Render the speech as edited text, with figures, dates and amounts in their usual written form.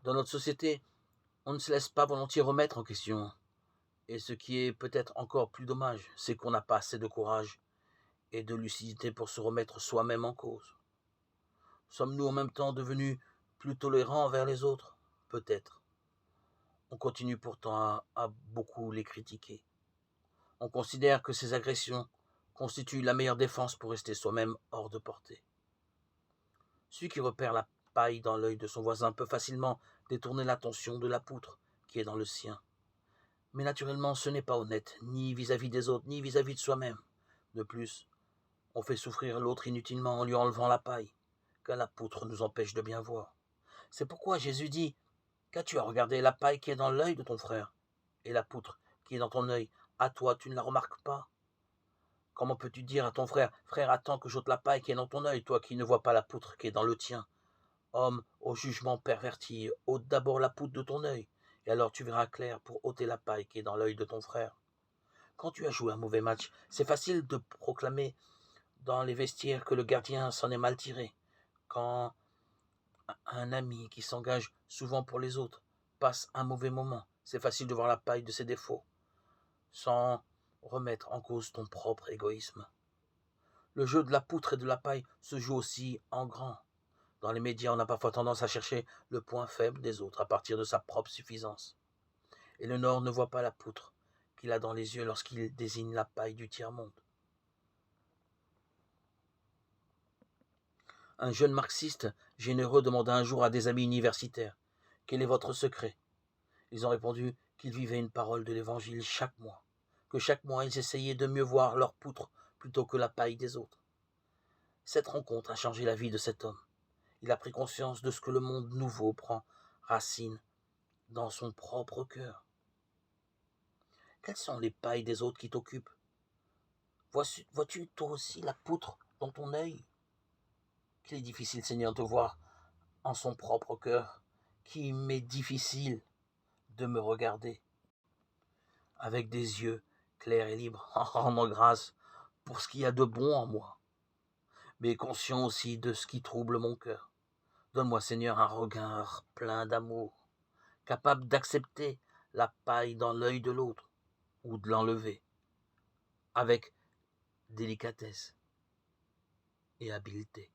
Dans notre société, on ne se laisse pas volontiers remettre en question. Et ce qui est peut-être encore plus dommage, c'est qu'on n'a pas assez de courage et de lucidité pour se remettre soi-même en cause. Sommes-nous en même temps devenus plus tolérants envers les autres? Peut-être. On continue pourtant à beaucoup les critiquer. On considère que ces agressions constituent la meilleure défense pour rester soi-même hors de portée. Celui qui repère la paille dans l'œil de son voisin peut facilement détourner l'attention de la poutre qui est dans le sien. Mais naturellement, ce n'est pas honnête, ni vis-à-vis des autres, ni vis-à-vis de soi-même. De plus, on fait souffrir l'autre inutilement en lui enlevant la paille, car la poutre nous empêche de bien voir. C'est pourquoi Jésus dit: qu'as-tu à regarder la paille qui est dans l'œil de ton frère, et la poutre qui est dans ton œil, à toi tu ne la remarques pas? Comment peux-tu dire à ton frère: frère, attends que j'ôte la paille qui est dans ton œil, toi qui ne vois pas la poutre qui est dans le tien? Homme au jugement perverti, ôte d'abord la poutre de ton œil, et alors tu verras clair pour ôter la paille qui est dans l'œil de ton frère. Quand tu as joué un mauvais match, c'est facile de proclamer dans les vestiaires que le gardien s'en est mal tiré. Quand un ami qui s'engage souvent pour les autres passe un mauvais moment, c'est facile de voir la paille de ses défauts, sans remettre en cause ton propre égoïsme. Le jeu de la poutre et de la paille se joue aussi en grand. Dans les médias, on a parfois tendance à chercher le point faible des autres à partir de sa propre suffisance. Et le Nord ne voit pas la poutre qu'il a dans les yeux lorsqu'il désigne la paille du tiers-monde. Un jeune marxiste généreux demanda un jour à des amis universitaires: quel est votre secret? Ils ont répondu qu'ils vivaient une parole de l'évangile chaque mois, que chaque mois ils essayaient de mieux voir leur poutre plutôt que la paille des autres. Cette rencontre a changé la vie de cet homme. Il a pris conscience de ce que le monde nouveau prend racine dans son propre cœur. Quelles sont les pailles des autres qui t'occupent? Vois-tu toi aussi la poutre dans ton œil? Qu'il est difficile, Seigneur, de voir en son propre cœur, qu'il m'est difficile de me regarder avec des yeux clairs et libres, en rendant grâce pour ce qu'il y a de bon en moi, mais conscient aussi de ce qui trouble mon cœur. Donne-moi, Seigneur, un regard plein d'amour, capable d'accepter la paille dans l'œil de l'autre, ou de l'enlever, avec délicatesse et habileté.